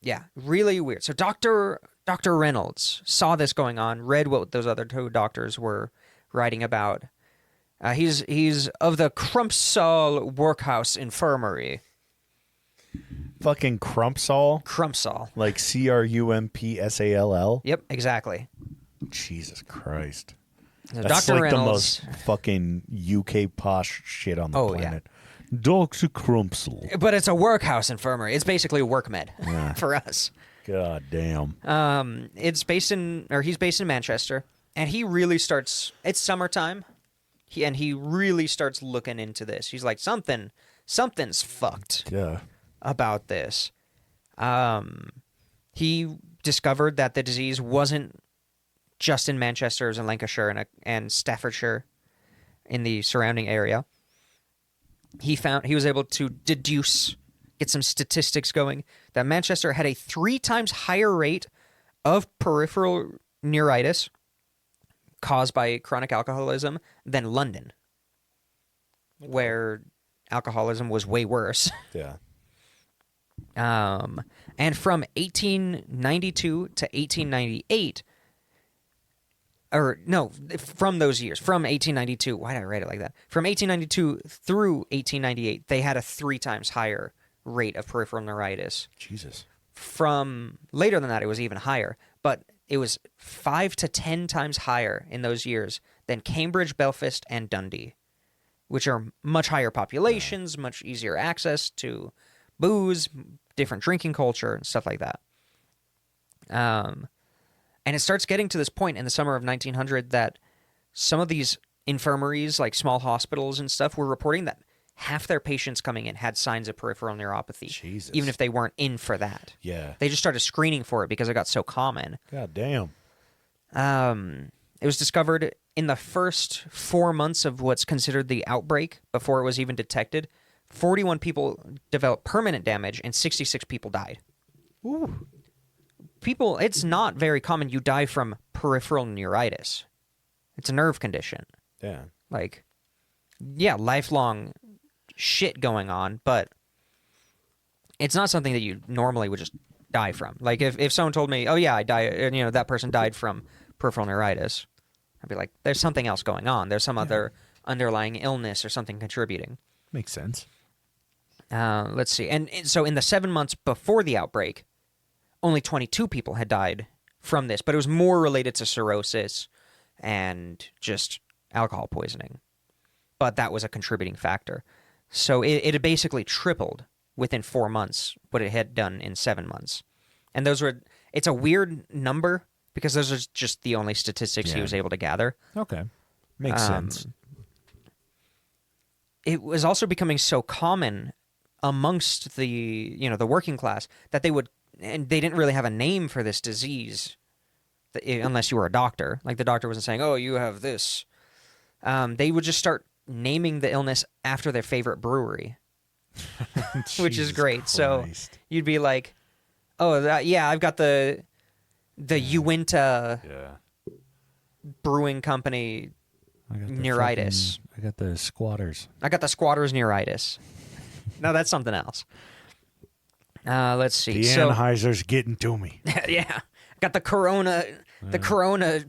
Yeah, really weird. So Dr. Reynolds saw this going on, read what those other two doctors were writing about. He's of the Crumpsall Workhouse Infirmary. Fucking Crumpsall? Crumpsall. Like Crumpsall? Yep, exactly. Jesus Christ. So That's Dr. like Reynolds, the most fucking UK posh shit on the planet. Dr. Crumpsall. but it's a workhouse infirmary. It's basically work med for us. God damn. He's based in Manchester, and he really starts. It's summertime, he really starts looking into this. He's like, something's fucked about this. He discovered that the disease wasn't just in Manchester, it was in Lancashire and Staffordshire, in the surrounding area. He was able to get some statistics going, that Manchester had a 3 times higher rate of peripheral neuritis caused by chronic alcoholism than London, where alcoholism was way worse. Yeah. And from 1892 to 1898, or no, from those years, from 1892, why did I write it like that? From 1892 through 1898, they had a 3 times higher rate of peripheral neuritis. Jesus. From later than that, it was even higher, but it was 5 to 10 times higher in those years than Cambridge, Belfast, and Dundee, which are much higher populations, much easier access to booze, different drinking culture, and stuff like that. And it starts getting to this point in the summer of 1900 that some of these infirmaries, like small hospitals and stuff, were reporting that half their patients coming in had signs of peripheral neuropathy, Jesus. even if they weren't in for that. Yeah. They just started screening for it because it got so common. God damn. It was discovered in the first 4 months of what's considered the outbreak, before it was even detected. 41 people developed permanent damage and 66 people died. Ooh. People, it's not very common you die from peripheral neuritis. It's a nerve condition. Yeah. Like, yeah, lifelong shit going on, but it's not something that you normally would just die from. Like, if someone told me, oh yeah, I die, and that person died from peripheral neuritis, I'd be like, there's something else going on. There's some other underlying illness or something contributing. Makes sense. Let's see. And so in the 7 months before the outbreak, only 22 people had died from this, but it was more related to cirrhosis and just alcohol poisoning. But that was a contributing factor. So it had basically tripled within 4 months what it had done in 7 months. And it's a weird number because those are just the only statistics he was able to gather. Okay. Makes sense. It was also becoming so common amongst the working class that they didn't really have a name for this disease unless you were a doctor. Like, the doctor wasn't saying, oh, you have this. They would just start naming the illness after their favorite brewery, which is great. Christ. So you'd be like, oh, I've got the Uinta Brewing Company neuritis. I got the squatters. I got the squatters neuritis. No, that's something else. Let's see. The Anheuser's getting to me. Yeah, got the corona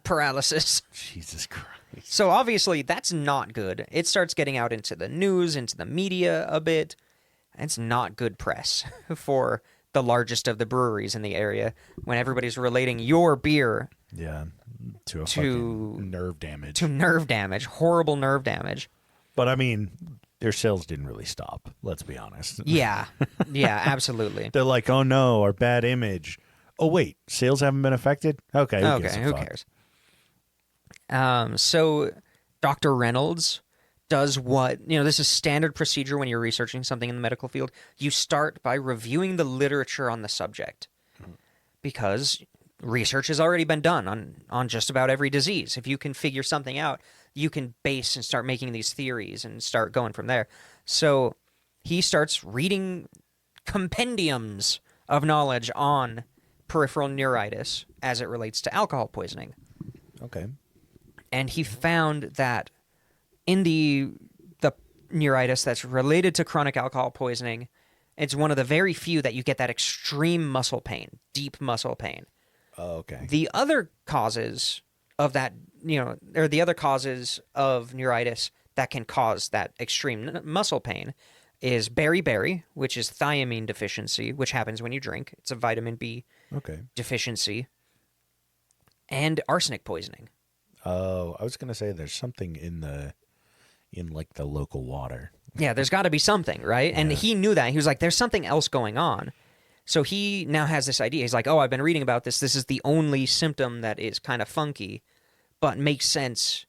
paralysis. Jesus Christ. So obviously that's not good. It starts getting out into the news, into the media a bit. It's not good press for the largest of the breweries in the area when everybody's relating your beer Yeah, to fucking nerve damage. to nerve damage, horrible nerve damage. But I mean, their sales didn't really stop. Let's be honest. Yeah, absolutely. They're like, oh no, our bad image. Oh wait, sales haven't been affected? Okay, Who cares? So Dr. Reynolds does what, this is standard procedure when you're researching something in the medical field. You start by reviewing the literature on the subject because research has already been done on just about every disease. If you can figure something out, you can base and start making these theories and start going from there. So he starts reading compendiums of knowledge on peripheral neuritis as it relates to alcohol poisoning. Okay. And he found that in the neuritis that's related to chronic alcohol poisoning, it's one of the very few that you get that extreme muscle pain, deep muscle pain. Oh, okay. The other causes of that, or the other causes of neuritis that can cause that extreme muscle pain is beriberi, which is thiamine deficiency, which happens when you drink. It's a vitamin B deficiency, and arsenic poisoning. Oh, I was going to say there's something in like the local water. Yeah, there's got to be something, right? And he knew that. He was like, there's something else going on. So he now has this idea. He's like, oh, I've been reading about this. This is the only symptom that is kind of funky, but makes sense,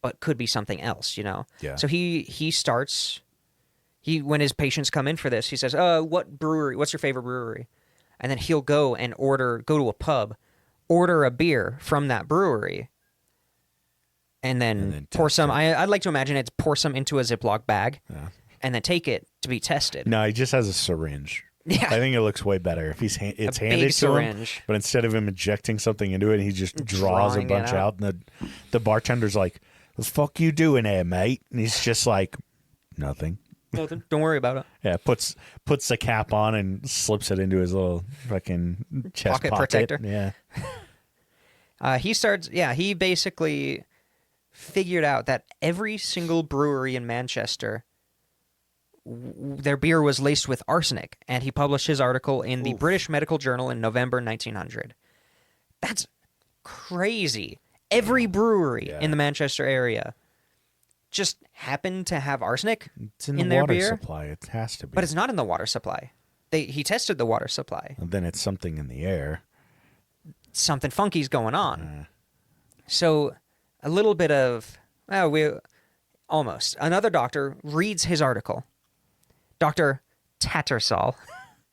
but could be something else, Yeah. So he starts, when his patients come in for this, he says, what's your favorite brewery? And then he'll go to a pub, order a beer from that brewery, and then pour some. I'd like to imagine it's pour some into a Ziploc bag, and then take it to be tested. No, he just has a syringe. Yeah, I think it looks way better if it's handed big to him. syringe. But instead of him injecting something into it, he just draws a Drawing bunch it out, and the bartender's like, "What the fuck you doing there, mate?" And he's just like, "Nothing." Nothing. Don't worry about it. Yeah, puts the cap on and slips it into his little fucking chest Pocket protector. Yeah. He basically figured out that every single brewery in Manchester, their beer was laced with arsenic, and he published his article in the British Medical Journal in November 1900. That's crazy. Every brewery in the Manchester area just happened to have arsenic It's in in the their water beer, supply. It has to be. but it's not in the water supply. He tested the water supply. And then it's something in the air. Something funky's going on. So a little bit of, almost. Another doctor reads his article. Dr. Tattersall.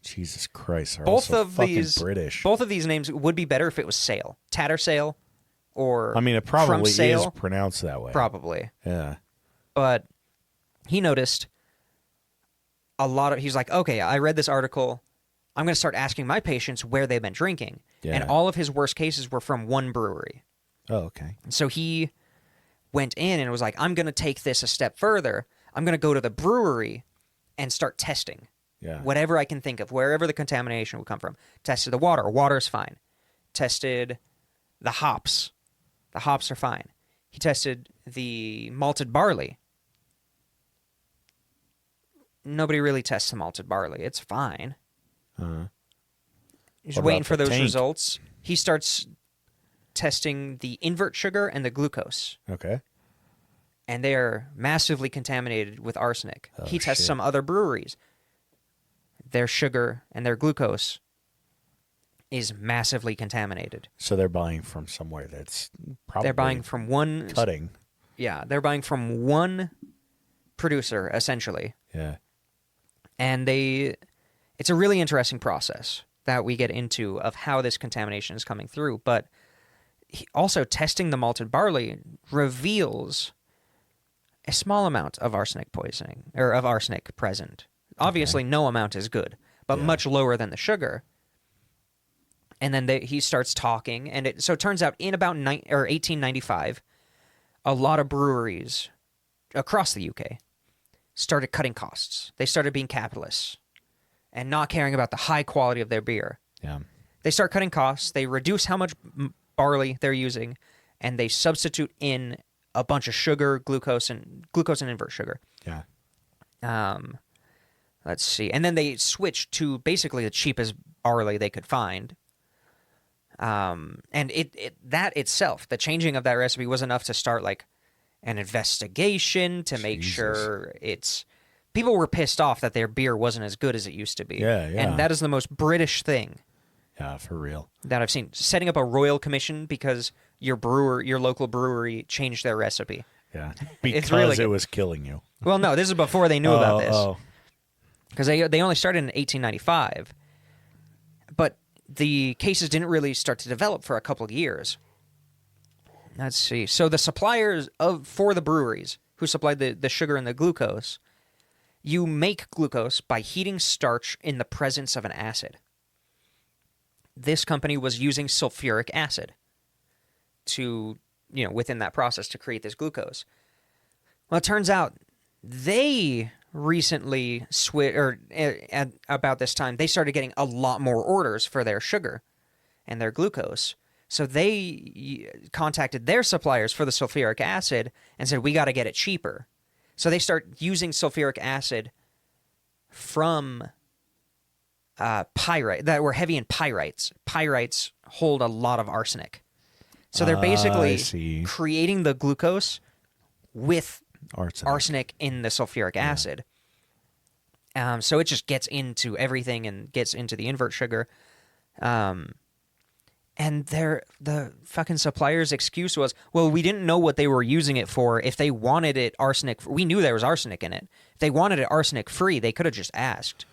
Jesus Christ. Both of British. Both of these names would be better if it was Sale. Tattersall or I mean, it probably Sale, is pronounced that way. Probably. Yeah. But he noticed he's like, okay, I read this article. I'm going to start asking my patients where they've been drinking. Yeah. And all of his worst cases were from one brewery. Oh, okay. So he went in and was like, I'm going to take this a step further. I'm going to go to the brewery and start testing. Yeah. Whatever I can think of, wherever the contamination would come from. Tested the water. Water's fine. Tested the hops. The hops are fine. He tested the malted barley. Nobody really tests the malted barley. It's fine. He's What waiting about for the those tank? results. He starts testing the invert sugar and the glucose. Okay. And they're massively contaminated with arsenic. Oh, he tests shit. some other breweries. Their sugar and their glucose is massively contaminated. So they're buying from somewhere that's probably They're buying from one... cutting. Yeah, they're buying from one producer, essentially. Yeah. And it's a really interesting process that we get into of how this contamination is coming through. But also testing the malted barley reveals a small amount of arsenic poisoning, or of arsenic present. Obviously, no amount is good, but much lower than the sugar. And then he starts talking, and it turns out in about 1895, a lot of breweries across the UK started cutting costs. They started being capitalists, and not caring about the high quality of their beer. Yeah. They start cutting costs. They reduce how much barley they're using, and they substitute in a bunch of sugar, glucose and invert sugar. Yeah. Let's see. And then they switch to basically the cheapest barley they could find. And that itself, the changing of that recipe was enough to start like an investigation to make sure it's... People were pissed off that their beer wasn't as good as it used to be. Yeah, yeah. And that is the most British thing Yeah, for real. that I've seen. Setting up a royal commission because your local brewery changed their recipe. Yeah. It's Because really it was killing you. Well, no, this is before they knew about this. Oh. Because they only started in 1895. But the cases didn't really start to develop for a couple of years. Let's see. So the suppliers for the breweries who supplied the sugar and the glucose, you make glucose by heating starch in the presence of an acid. This company was using sulfuric acid to, within that process to create this glucose. Well, it turns out they recently at about this time, they started getting a lot more orders for their sugar and their glucose. So they contacted their suppliers for the sulfuric acid and said, we got to get it cheaper. So they start using sulfuric acid from pyrite that were heavy in pyrites. Pyrites hold a lot of arsenic. So they're basically creating the glucose with arsenic in the sulfuric acid. So it just gets into everything and gets into the invert sugar. And the fucking supplier's excuse was, well, we didn't know what they were using it for. If they wanted it arsenic, we knew there was arsenic in it. If they wanted it arsenic free, they could have just asked.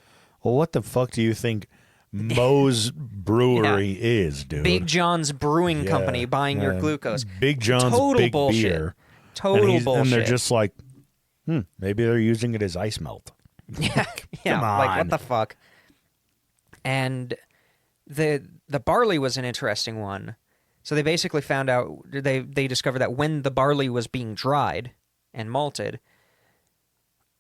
Well, what the fuck do you think Moe's Brewery is, dude? Big John's Brewing Company buying your glucose. Big John's Total big bullshit. beer. Total bullshit. And they're just like, maybe they're using it as ice melt. Yeah, Come like what on. the fuck? And the barley was an interesting one. So they basically found out, they discovered that when the barley was being dried and malted,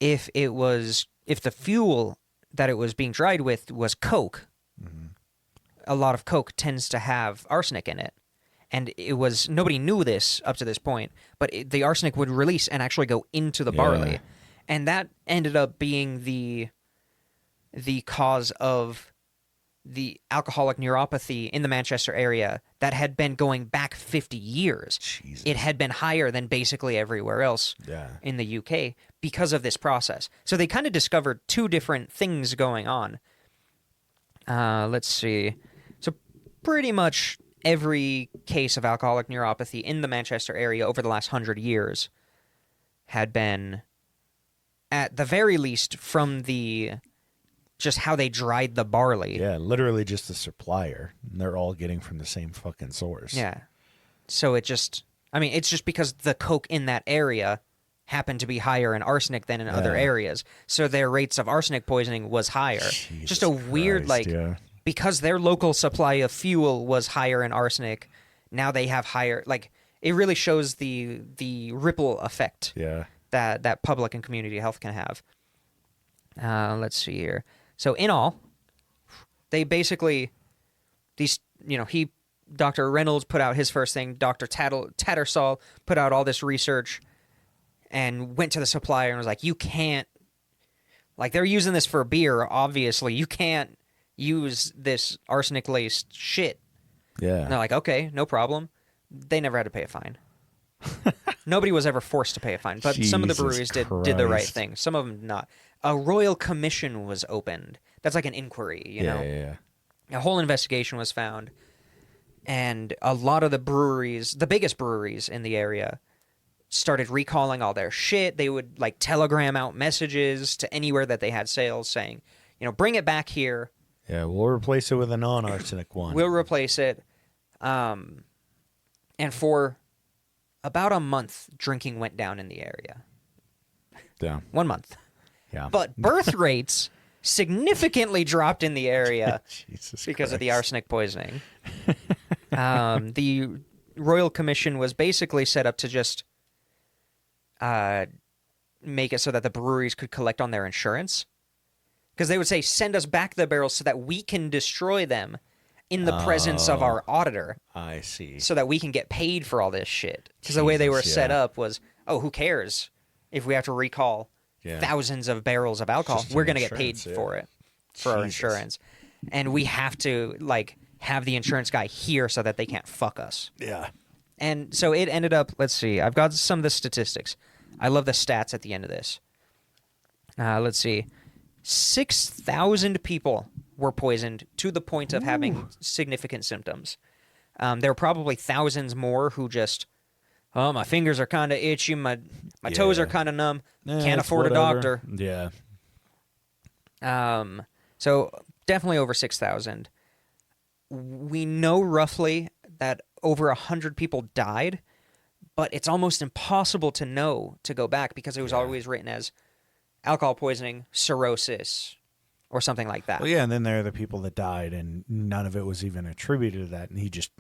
if the fuel that it was being dried with was coke, a lot of coke tends to have arsenic in it. And nobody knew this up to this point, but the arsenic would release and actually go into the barley. And that ended up being the cause of the alcoholic neuropathy in the Manchester area that had been going back 50 years. Jesus. It had been higher than basically everywhere else in the UK because of this process. So they kind of discovered two different things going on. Let's see. So pretty much every case of alcoholic neuropathy in the Manchester area over the last 100 years had been, at the very least, from just how they dried the barley. Yeah, literally just the supplier. And they're all getting from the same fucking source. Yeah. So it's just because the coke in that area happened to be higher in arsenic than in other areas. So their rates of arsenic poisoning was higher. Jesus just a weird, Christ, because their local supply of fuel was higher in arsenic, now they have higher, it really shows the ripple effect that public and community health can have. Let's see here. So in all, they basically, Dr. Reynolds put out his first thing, Dr. Tattersall put out all this research and went to the supplier and was like, you can't, they're using this for beer, obviously. You can't use this arsenic-laced shit. Yeah. And they're like, okay, no problem. They never had to pay a fine. Nobody was ever forced to pay a fine, but some of the breweries did the right thing. Some of them did not. A royal commission was opened. That's like an inquiry, you know? Yeah. A whole investigation was found, and a lot of the breweries, the biggest breweries in the area, started recalling all their shit. They would telegram out messages to anywhere that they had sales saying, bring it back here. Yeah, we'll replace it with a non-arsenic one. We'll replace it. And for about a month, drinking went down in the area. Yeah. 1 month. Yeah. But birth rates significantly dropped in the area because of the arsenic poisoning. The Royal Commission was basically set up to just make it so that the breweries could collect on their insurance. Because they would say, send us back the barrels so that we can destroy them in the presence of our auditor. I see. So that we can get paid for all this shit. Because the way they were set up was, oh, who cares if we have to recall thousands of barrels of alcohol? We're going to get paid for it, for our insurance. And we have to, like, have the insurance guy here so that they can't fuck us. Yeah. And so it ended up, let's see, I've got some of the statistics. I love the stats at the end of this. Let's see. 6,000 people were poisoned to the point of having significant symptoms. There were probably thousands more who just, oh, my fingers are kind of itchy, my toes are kind of numb, can't afford a doctor. Yeah. So definitely over 6,000. We know roughly that over 100 people died, but it's almost impossible to know to go back because it was always written as alcohol poisoning, cirrhosis, or something like that. Well, yeah, and then there are the people that died, and none of it was even attributed to that, and he just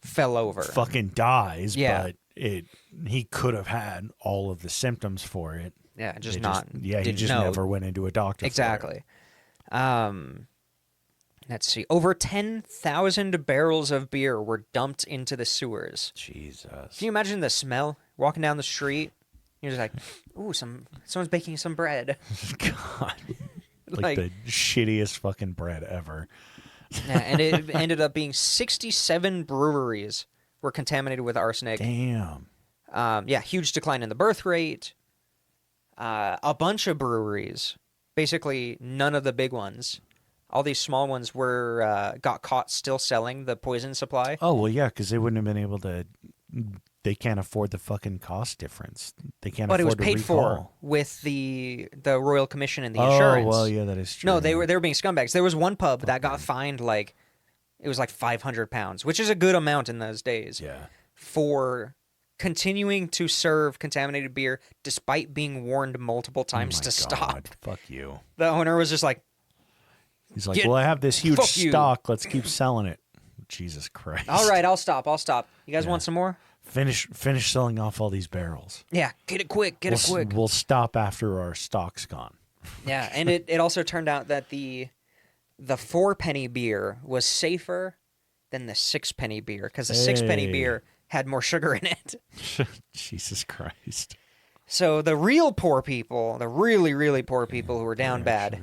fell over. Fucking dies, Yeah. but he could have had all of the symptoms for it. Yeah, just They not. he just know. never went into a doctor. Exactly. Let's see. Over 10,000 barrels of beer were dumped into the sewers. Jesus. Can you imagine the smell? Walking down the street, you're just like, ooh, someone's baking some bread. God. Like the shittiest fucking bread ever. Yeah, and it ended up being 67 breweries were contaminated with arsenic. Damn. Huge decline in the birth rate. A bunch of breweries, basically none of the big ones. All these small ones got caught still selling the poison supply. Oh, well, yeah, because they wouldn't have been able to. They can't afford the fucking cost difference. They can't afford to But it was paid for with the Royal Commission and the insurance. Oh, well, yeah, that is true. No, they were being scumbags. There was one pub that got fined it was like £500, which is a good amount in those days. Yeah. For continuing to serve contaminated beer despite being warned multiple times to stop. Fuck you. The owner was just like, he's like, well, I have this huge stock. Let's keep selling it. Jesus Christ. All right, I'll stop. You guys want some more? Finish selling off all these barrels. Yeah, get it quick. We'll stop after our stock's gone. Yeah, and it also turned out that the 4-penny beer was safer than the 6-penny beer because the 6-penny beer had more sugar in it. Jesus Christ. So the real poor people, the really, really poor people who were down bad,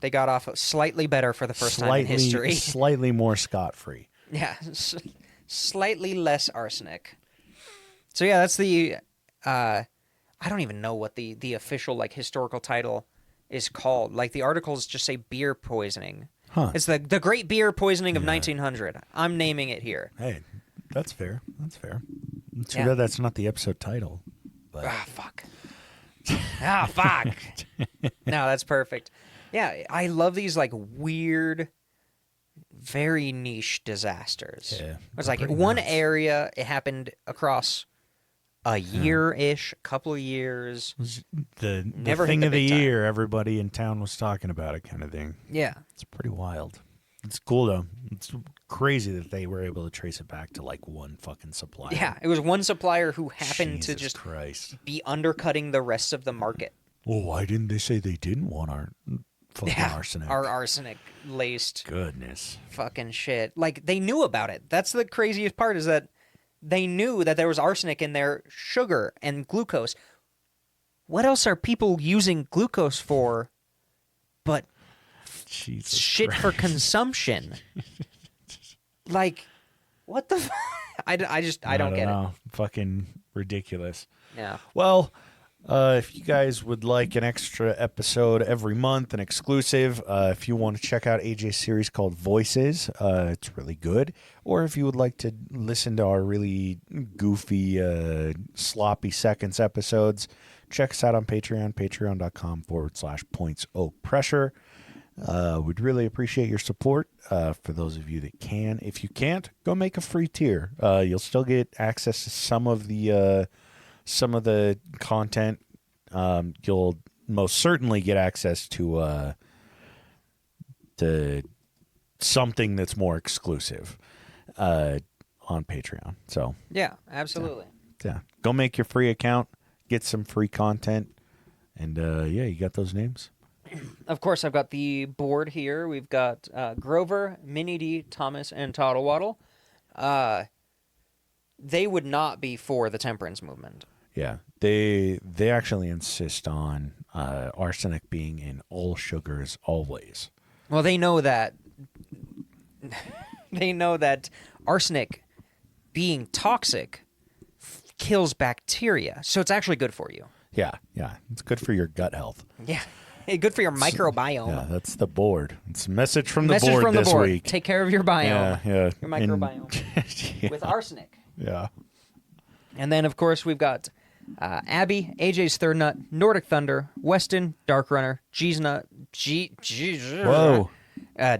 they got off slightly better for the first time in history. Slightly more scot-free. Yeah, slightly less arsenic. So yeah, that's the I don't even know what the official historical title is called. Like the articles just say beer poisoning. Huh. It's the Great Beer Poisoning of 1900. I'm naming it here. Hey, that's fair. Too bad that's not the episode title. But... fuck. Fuck. No, that's perfect. Yeah, I love these weird, very niche disasters. Yeah, it's like one area, it happened across a year-ish, a couple of years. The thing of the year, everybody in town was talking about it, kind of thing. Yeah. It's pretty wild. It's cool, though. It's crazy that they were able to trace it back to one fucking supplier. Yeah, it was one supplier who happened to just be undercutting the rest of the market. Well, why didn't they say they didn't want our fucking arsenic? Our arsenic-laced goodness fucking shit. They knew about it. That's the craziest part, is that they knew that there was arsenic in their sugar and glucose. What else are people using glucose for but shit for consumption? What the I don't get it. Fucking ridiculous. Yeah. Well, if you guys would like an extra episode every month, an exclusive, if you want to check out AJ's series called Voices, it's really good. Or if you would like to listen to our really goofy, sloppy seconds episodes, check us out on Patreon, patreon.com/points-o-pressure. We'd really appreciate your support for those of you that can. If you can't, go make a free tier. You'll still get access to some of the content. You'll most certainly get access to something that's more exclusive on Patreon. So yeah, absolutely. Yeah, go make your free account, get some free content, and you got those names. of course, I've got the board here. We've got Grover, Minnie D, Thomas, and Toddle Waddle. They would not be for the temperance movement. Yeah, they actually insist on arsenic being in all sugars always. Well, they know that arsenic being toxic kills bacteria, so it's actually good for you. Yeah, it's good for your gut health. Yeah, good for your microbiome. Yeah, that's the board. It's a message from the board this week. Take care of your biome. Yeah. Your microbiome. Yeah. With arsenic. Yeah. And then, of course, we've got Abby, AJ's Third Nut, Nordic Thunder, Weston, Dark Runner, G's Nut, Whoa.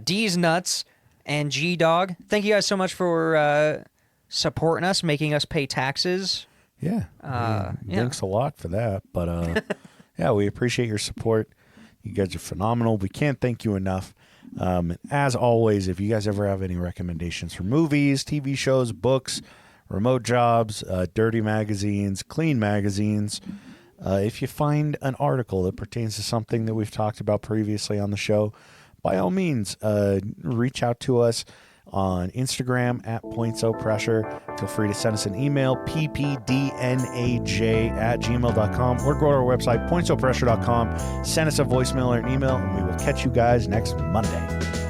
D's Nuts, and G Dog. Thank you guys so much for supporting us, making us pay taxes. Yeah. Thanks a lot for that. But yeah, we appreciate your support. You guys are phenomenal. We can't thank you enough. As always, if you guys ever have any recommendations for movies, TV shows, books, remote jobs, dirty magazines, clean magazines, if you find an article that pertains to something that we've talked about previously on the show, by all means, reach out to us on Instagram at pointsopressure. Feel free to send us an email, ppdnaj@gmail.com, or go to our website, pointsopressure.com. Send us a voicemail or an email, and we will catch you guys next Monday.